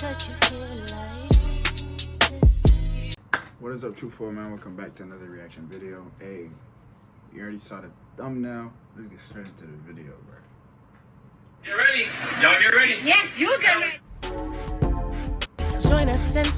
What is up, Troupe, man? Welcome back to another reaction video. Hey, you already saw the thumbnail. Let's get straight into the video, bro. Get ready. Y'all get ready. Yes, you get ready. Join us and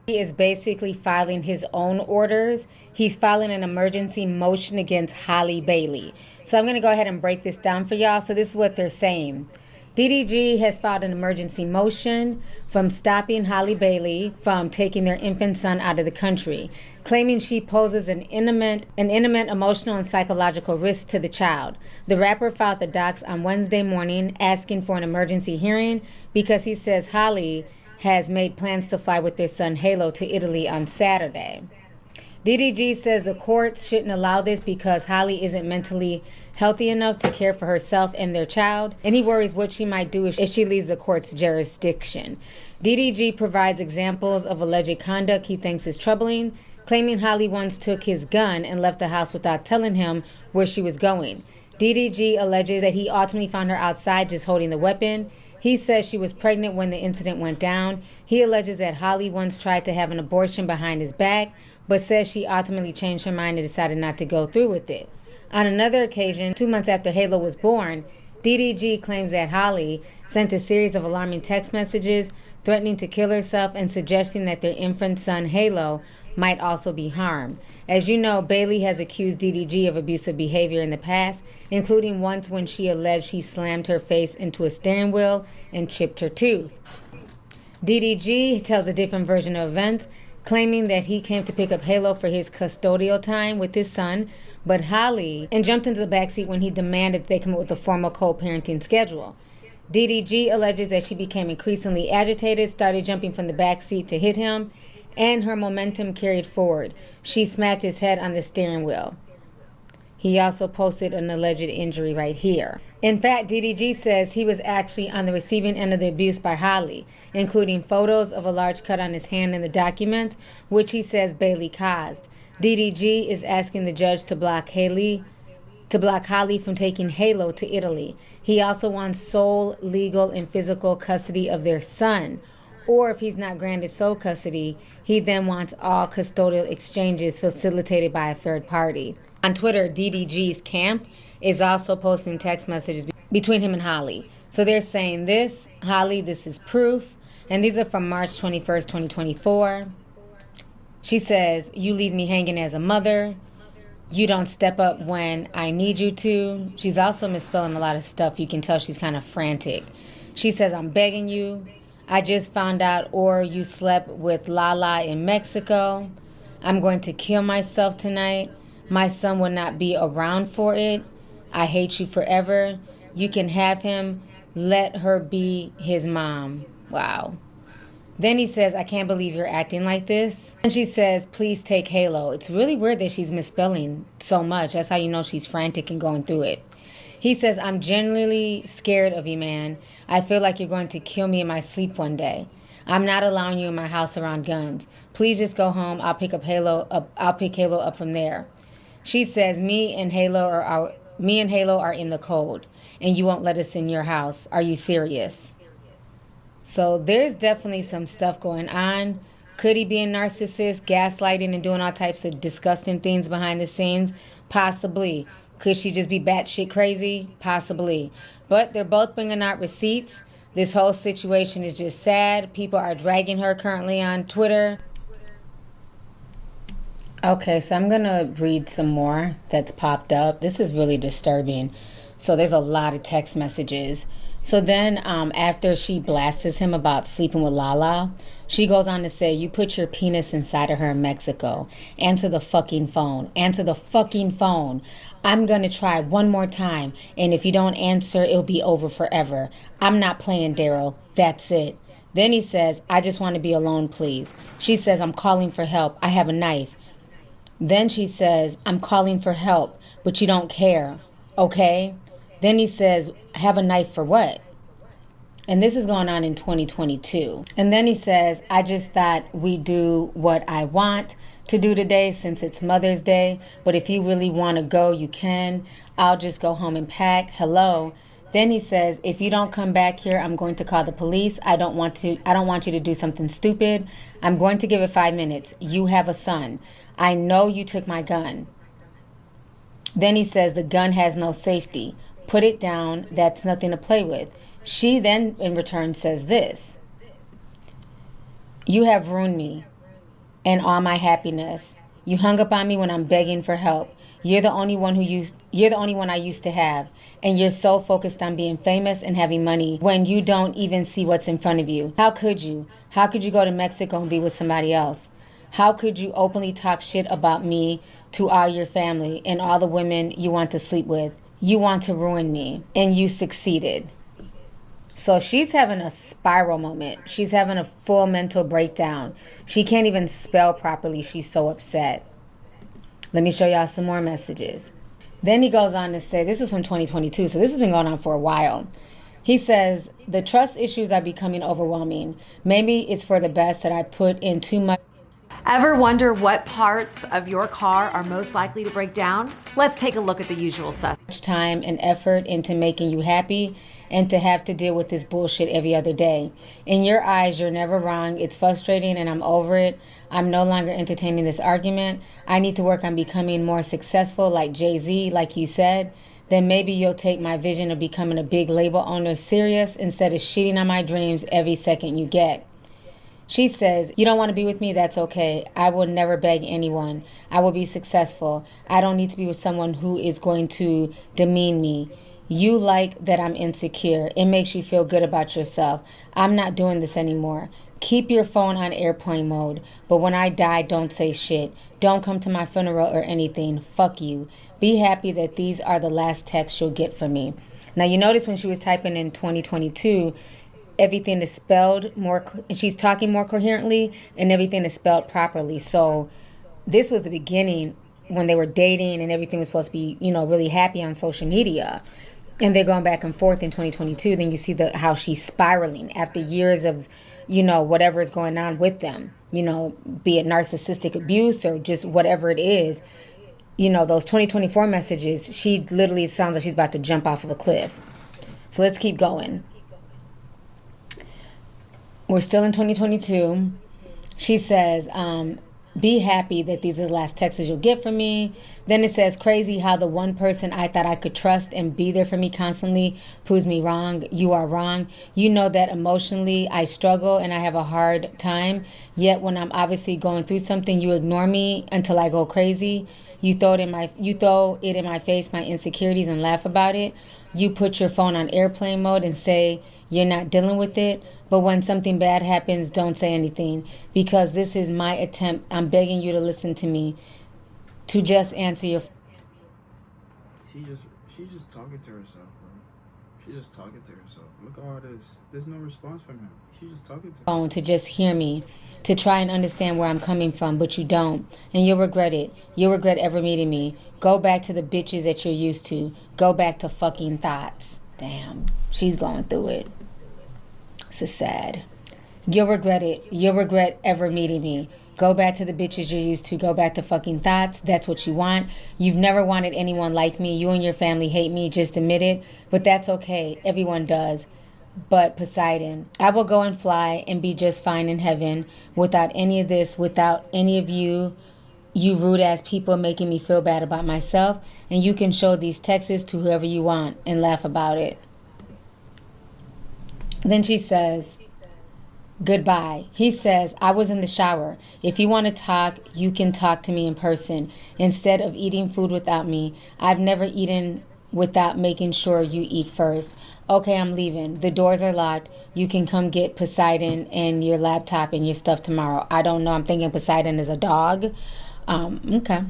he is basically filing his own orders. He's filing an emergency motion against Halle Bailey. So I'm going to go ahead and break this down for y'all. So this is what they're saying. DDG has filed an emergency motion from stopping Halle Bailey from taking their infant son out of the country, claiming she poses an imminent emotional and psychological risk to the child. The rapper filed the docs on Wednesday morning asking for an emergency hearing because he says Halle has made plans to fly with their son Halo to Italy on Saturday. DDG says the courts shouldn't allow this because Halle isn't mentally healthy enough to care for herself and their child, and he worries what she might do if she leaves the court's jurisdiction. DDG provides examples of alleged conduct he thinks is troubling, claiming Halle once took his gun and left the house without telling him where she was going. DDG alleges that he ultimately found her outside just holding the weapon. He says she was pregnant when the incident went down. He alleges that Halle once tried to have an abortion behind his back, but says she ultimately changed her mind and decided not to go through with it. On another occasion, 2 months after Halo was born, DDG claims that Halle sent a series of alarming text messages threatening to kill herself and suggesting that their infant son Halo might also be harmed. As you know, Bailey has accused DDG of abusive behavior in the past, including once when she alleged he slammed her face into a steering wheel and chipped her tooth. DDG tells a different version of events, claiming that he came to pick up Halo for his custodial time with his son, but Halle jumped into the backseat when he demanded they come up with a formal co-parenting schedule. DDG alleges that she became increasingly agitated, started jumping from the backseat to hit him, and her momentum carried forward. She smacked his head on the steering wheel. He also posted an alleged injury right here. In fact, DDG says he was actually on the receiving end of the abuse by Halle, including photos of a large cut on his hand in the document, which he says Bailey caused. DDG is asking the judge to block Halle from taking Halo to Italy. He also wants sole legal and physical custody of their son. Or if he's not granted sole custody, he then wants all custodial exchanges facilitated by a third party. On Twitter, DDG's camp is also posting text messages between him and Halle. So they're saying this, Halle, this is proof. And these are from March 21st, 2024. She says, you leave me hanging as a mother. You don't step up when I need you to. She's also misspelling a lot of stuff. You can tell she's kind of frantic. She says, I'm begging you. I just found out or you slept with Lala in Mexico. I'm going to kill myself tonight. My son will not be around for it. I hate you forever. You can have him. Let her be his mom. Wow. Then he says, I can't believe you're acting like this. And she says, please take Halo. It's really weird that she's misspelling so much. That's how you know she's frantic and going through it. He says, I'm genuinely scared of you, man. I feel like you're going to kill me in my sleep one day. I'm not allowing you in my house around guns. Please just go home. I'll pick Halo up from there. She says, me and Halo are in the cold, and you won't let us in your house. Are you serious? So there's definitely some stuff going on. Could he be a narcissist, gaslighting and doing all types of disgusting things behind the scenes? Possibly. Could she just be batshit crazy? Possibly. But they're both bringing out receipts. This whole situation is just sad. People are dragging her currently on Twitter. Okay, so I'm going to read some more that's popped up. This is really disturbing. So there's a lot of text messages. So then after she blasts him about sleeping with Lala, she goes on to say, you put your penis inside of her in Mexico. Answer the fucking phone. Answer the fucking phone. I'm going to try one more time. And if you don't answer, it'll be over forever. I'm not playing, Daryl. That's it. Then he says, I just want to be alone, please. She says, I'm calling for help. I have a knife. Then she says, I'm calling for help, but you don't care. Okay? Then he says, have a knife for what? And this is going on in 2022. And then he says, I just thought we'd do what I want to do today since it's Mother's Day. But if you really want to go, you can. I'll just go home and pack. Hello. Then he says, if you don't come back here, I'm going to call the police. I don't want you to do something stupid. I'm going to give it 5 minutes. You have a son. I know you took my gun. Then he says, the gun has no safety. Put it down. That's nothing to play with. She then in return says this: you have ruined me and all my happiness. You hung up on me when I'm begging for help. You're the only one I used to have, and you're so focused on being famous and having money when you don't even see what's in front of you. How could you? How could you go to Mexico and be with somebody else? How could you openly talk shit about me to all your family and all the women you want to sleep with? You want to ruin me, and you succeeded. So she's having a spiral moment. She's having a full mental breakdown. She can't even spell properly. She's so upset. Let me show y'all some more messages. Then he goes on to say, this is from 2022, so this has been going on for a while. He says, the trust issues are becoming overwhelming. Maybe it's for the best that I put in too much. Ever wonder what parts of your car are most likely to break down? Let's take a look at the usual suspects. Time and effort into making you happy, and to have to deal with this bullshit every other day. In your eyes, you're never wrong. It's frustrating and I'm over it. I'm no longer entertaining this argument. I need to work on becoming more successful like Jay-Z, like you said. Then maybe you'll take my vision of becoming a big label owner serious instead of shitting on my dreams every second you get. She says, you don't want to be with me? That's okay. I will never beg anyone. I will be successful. I don't need to be with someone who is going to demean me. You like that I'm insecure. It makes you feel good about yourself. I'm not doing this anymore. Keep your phone on airplane mode. But when I die, don't say shit. Don't come to my funeral or anything. Fuck you. Be happy that these are the last texts you'll get from me. Now, you notice when she was typing in 2022, everything is spelled more, and she's talking more coherently, and everything is spelled properly. So this was the beginning when they were dating and everything was supposed to be, really happy on social media. And they're going back and forth in 2022. Then you see how she's spiraling after years of, whatever is going on with them, be it narcissistic abuse or just whatever it is. Those 2024 messages, she literally sounds like she's about to jump off of a cliff. So let's keep going. We're still in 2022. She says, be happy that these are the last texts you'll get from me. Then it says, crazy how the one person I thought I could trust and be there for me constantly proves me wrong. You are wrong. You know that emotionally I struggle and I have a hard time. Yet when I'm obviously going through something, you ignore me until I go crazy. You throw it in my face, my insecurities, and laugh about it. You put your phone on airplane mode and say you're not dealing with it. But when something bad happens, don't say anything, because this is my attempt. I'm begging you to listen to me, to just answer your. She's just talking to herself, bro. She's just talking to herself. Look at all this. There's no response from him. She's just talking to herself. To just hear me, to try and understand where I'm coming from, but you don't, and you'll regret it. You'll regret ever meeting me. Go back to the bitches that you're used to. Go back to fucking thoughts. Damn, she's going through it. This is sad. You'll regret it. You'll regret ever meeting me. Go back to the bitches you're used to. Go back to fucking thoughts. That's what you want. You've never wanted anyone like me. You and your family hate me. Just admit it. But that's okay. Everyone does. But Poseidon, I will go and fly and be just fine in heaven without any of this, without any of you rude ass people making me feel bad about myself. And you can show these texts to whoever you want and laugh about it. Then she says, goodbye. He says, I was in the shower. If you want to talk, you can talk to me in person instead of eating food without me. I've never eaten without making sure you eat first. Okay, I'm leaving. The doors are locked. You can come get Poseidon and your laptop and your stuff tomorrow. I don't know. I'm thinking Poseidon is a dog. Okay.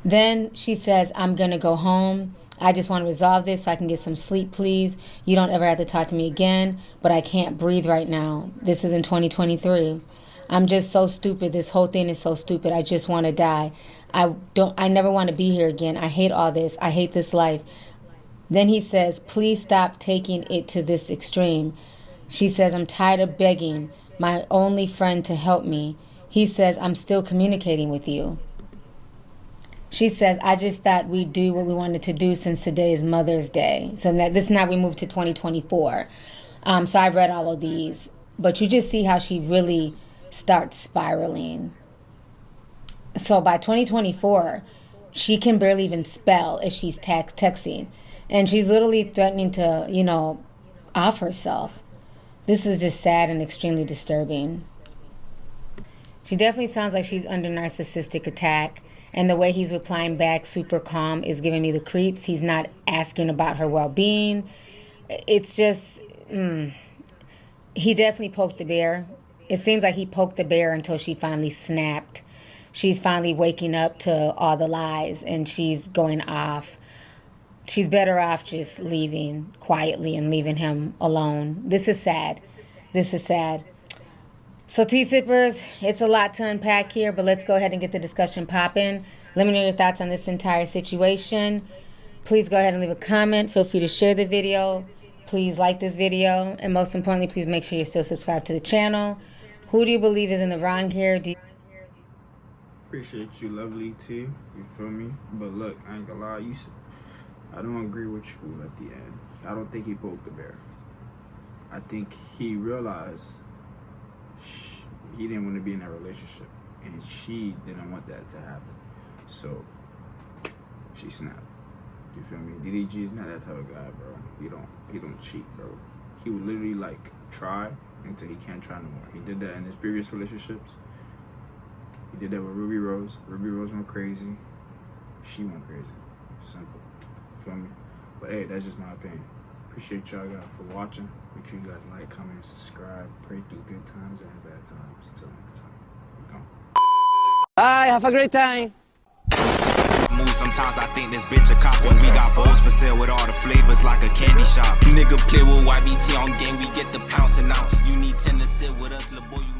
Then she says, I'm going to go home. I just want to resolve this so I can get some sleep, please. You don't ever have to talk to me again, but I can't breathe right now. This is in 2023. I'm just so stupid. This whole thing is so stupid. I just want to die. I never want to be here again. I hate all this. I hate this life. Then he says, please stop taking it to this extreme. She says, I'm tired of begging my only friend to help me. He says, I'm still communicating with you. She says, I just thought we'd do what we wanted to do since today is Mother's Day. So this now we move to 2024. So I've read all of these. But you just see how she really starts spiraling. So by 2024, she can barely even spell as she's texting. And she's literally threatening to, you know, off herself. This is just sad and extremely disturbing. She definitely sounds like she's under narcissistic attack. And the way he's replying back, super calm, is giving me the creeps. He's not asking about her well-being. It's just, he definitely poked the bear. It seems like he poked the bear until she finally snapped. She's finally waking up to all the lies and she's going off. She's better off just leaving quietly and leaving him alone. This is sad. This is sad. So tea sippers, it's a lot to unpack here, but let's go ahead and get the discussion popping. Let me know your thoughts on this entire situation. Please go ahead and leave a comment. Feel free to share the video. Please like this video. And most importantly, please make sure you're still subscribed to the channel. Who do you believe is in the wrong here? Appreciate you, lovely T. You feel me? But look, I ain't gonna lie. I don't agree with you at the end. I don't think he poked the bear. I think he realized he didn't want to be in that relationship, and she didn't want that to happen. So she snapped. You feel me? DDG is not that type of guy, bro. He don't cheat, bro. He would literally like try until he can't try no more. He did that in his previous relationships. He did that with Ruby Rose. Ruby Rose went crazy. She went crazy. Simple. You feel me? But hey, that's just my opinion. Appreciate y'all guys for watching. Make sure you guys like, comment, and subscribe. Pray through good times and bad times. Till next time. We gone. Bye, have a great time. Sometimes I think this bitch a cop when we got bowls for sale with all the flavors like a candy shop. Nigga play with YBT on game, we get the pouncing out. You need 10 to sit with us, little boy.